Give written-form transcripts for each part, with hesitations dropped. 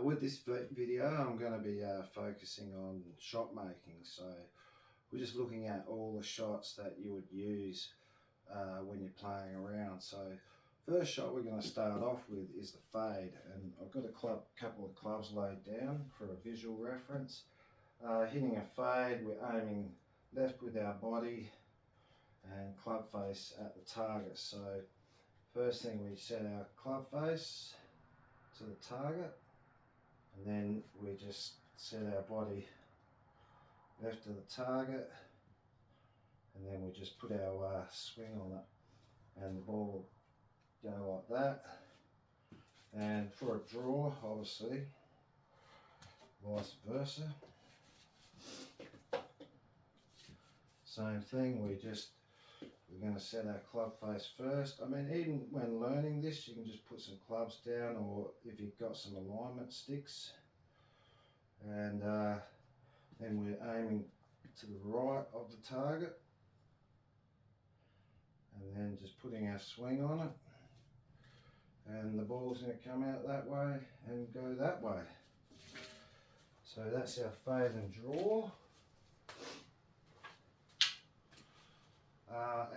With this video, I'm going to be focusing on shot making. So we're just looking at all the shots that you would use when you're playing around. So first shot we're going to start off with is the fade, and I've got a couple of clubs laid down for a visual reference. Hitting a fade, we're aiming left with our body and club face at the target. So first thing, we set our club face to the target, and then we just set our body left of the target, and then we just put our swing on it, and the ball will go like that. And for a draw, obviously, vice versa. Same thing, we're going to set our club face first. I mean, even when learning this, you can just put some clubs down, or if you've got some alignment sticks. And then we're aiming to the right of the target, and then just putting our swing on it, and the ball's going to come out that way and go that way. So that's our fade and draw.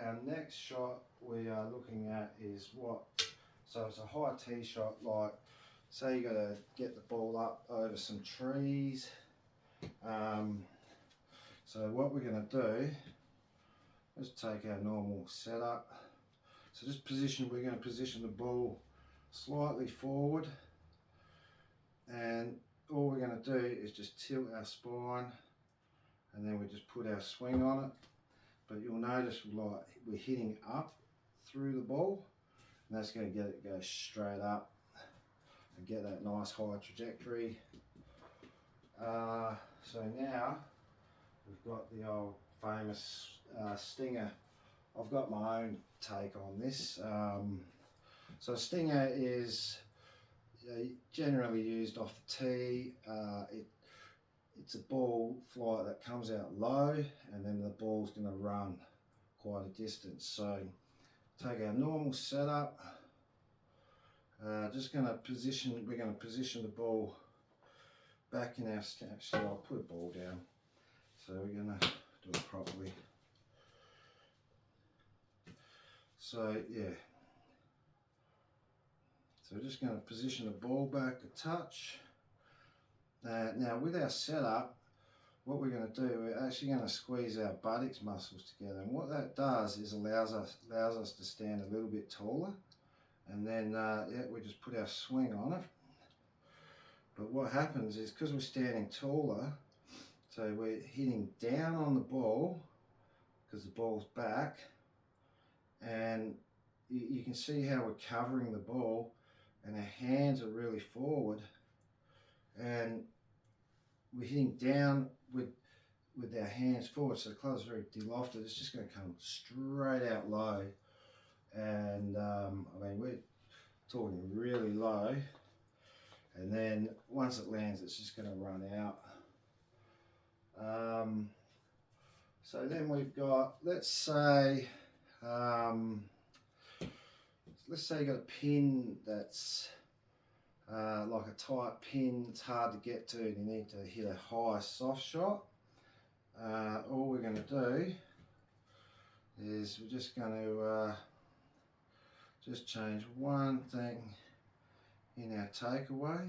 Our next shot we are looking at is so it's a high tee shot, like say you got to get the ball up over some trees. So what we're going to do is take our normal setup. So we're going to position the ball slightly forward, and all we're going to do is just tilt our spine, and then we just put our swing on it. But you'll notice we're hitting up through the ball, and that's going to get it go straight up and get that nice high trajectory. So now we've got the old famous stinger. I've got my own take on this. So a stinger is generally used off the tee. It's a ball flight that comes out low, and then the ball's going to run quite a distance. So take our normal setup. We're going to position the ball back in our stance. So I'll put a ball down. So we're going to do it properly. So yeah. So we're just going to position the ball back a touch. Now with our setup, what we're going to do, we're actually going to squeeze our buttocks muscles together, and what that does is allows us to stand a little bit taller, and then we just put our swing on it. But what happens is, because we're standing taller, so we're hitting down on the ball because the ball's back, and you can see how we're covering the ball, and our hands are really forward, and we're hitting down with our hands forward, so the club's very de-lofted. It's just going to come straight out low, and I mean, we're talking really low, and then once it lands, it's just going to run out. So then we've got, let's say you got a pin that's like a tight pin. It's hard to get to, and you need to hit a high soft shot. All we're going to do is we're just going to just change one thing in our takeaway.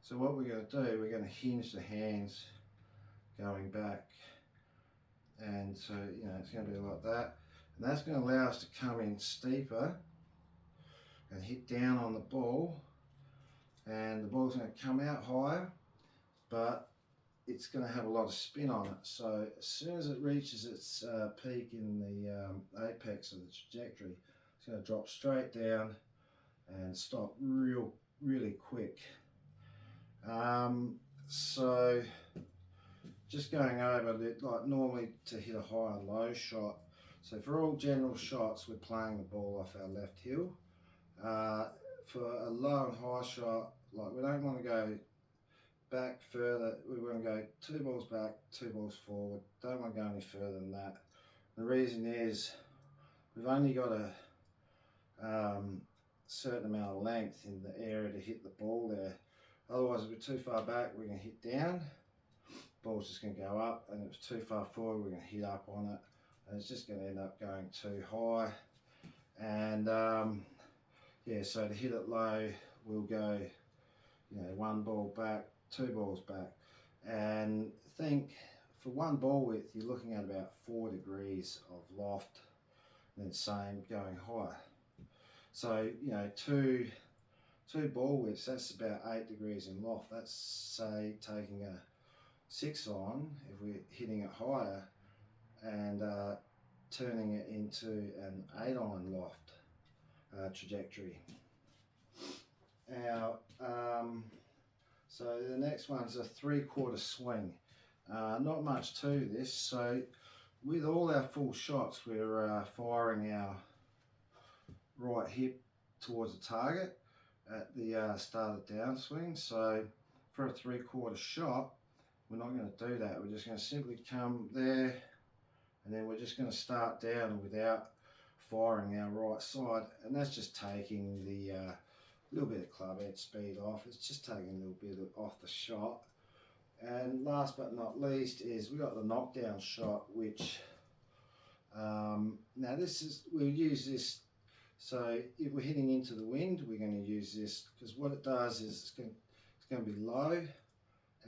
So what we're going to do, we're going to hinge the hands going back, and so it's going to be like that, and that's going to allow us to come in steeper and hit down on the ball, and the ball's going to come out higher, but it's going to have a lot of spin on it. So as soon as it reaches its peak in the apex of the trajectory, it's going to drop straight down and stop really quick. So just going over it, like normally to hit a high and low shot. So for all general shots, we're playing the ball off our left heel. For a low and high shot, like we don't want to go back further. We want to go 2 balls back, 2 balls forward. Don't want to go any further than that. The reason is we've only got a certain amount of length in the area to hit the ball there. Otherwise, if we're too far back, we're going to hit down. Ball's just going to go up, and if it's too far forward, we're going to hit up on it, and it's just going to end up going too high. And yeah, so to hit it low, we'll go, you know, 1 ball back, 2 balls back, and think for 1 ball width, you're looking at about 4 degrees of loft, and then same going higher. So, you know, two ball widths, that's about 8 degrees in loft. That's, say, taking a 6 on, if we're hitting it higher, and turning it into an 8 on loft trajectory. Now, so the next one's a 3/4 swing. Not much to this. So with all our full shots, we're firing our right hip towards the target at the start of the downswing. So for a 3/4 shot, we're not going to do that. We're just going to simply come there, and then we're just going to start down without firing our right side, and that's just taking the little bit of club head speed off. It's just taking a little bit off the shot. And last but not least is we got the knockdown shot, which now this is, we'll use this. So if we're hitting into the wind, we're going to use this, because what it does is it's going to be low,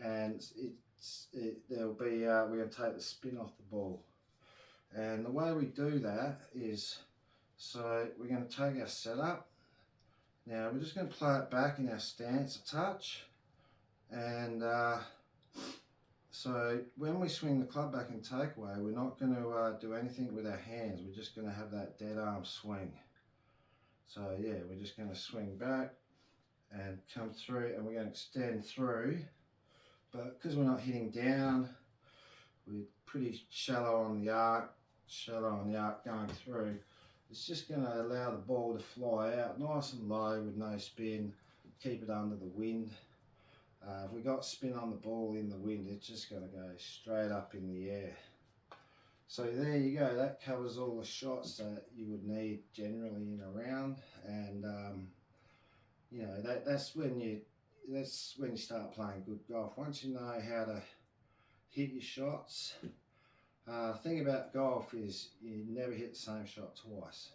and there'll be we're going to take the spin off the ball. And the way we do that is, so we're going to take our setup. Now we're just going to play it back in our stance a touch, and so when we swing the club back in takeaway, we're not going to do anything with our hands. We're just going to have that dead arm swing. So yeah, we're just going to swing back and come through, and we're going to extend through. But because we're not hitting down, we're pretty shallow on the arc going through. It's just going to allow the ball to fly out nice and low with no spin, keep it under the wind. If we got spin on the ball in the wind, it's just going to go straight up in the air. So there you go, that covers all the shots that you would need generally in a round. And you know, that's when you start playing good golf. Once you know how to hit your shots. The thing about golf is you never hit the same shot twice.